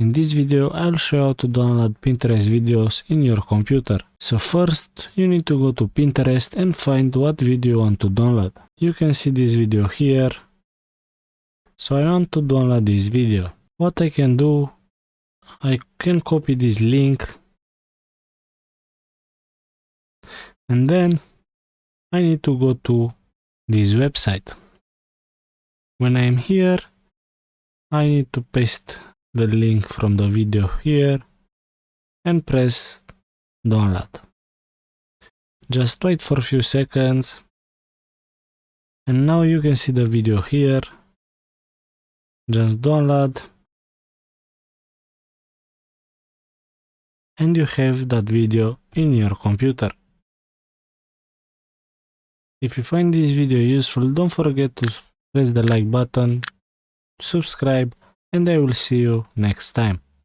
In this video, I'll show you how to download Pinterest videos in your computer. So first, you need to go to Pinterest and find what video you want to download. You can see this video here. So I want to download this video. What I can do, I can copy this link. And then I need to go to this website. When I'm here, I need to paste the link from the video here and press download. Just wait for a few seconds and now you can see the video here. Just download and you have that video in your computer. If you find this video useful, don't forget to press the like button, subscribe, and I will see you next time.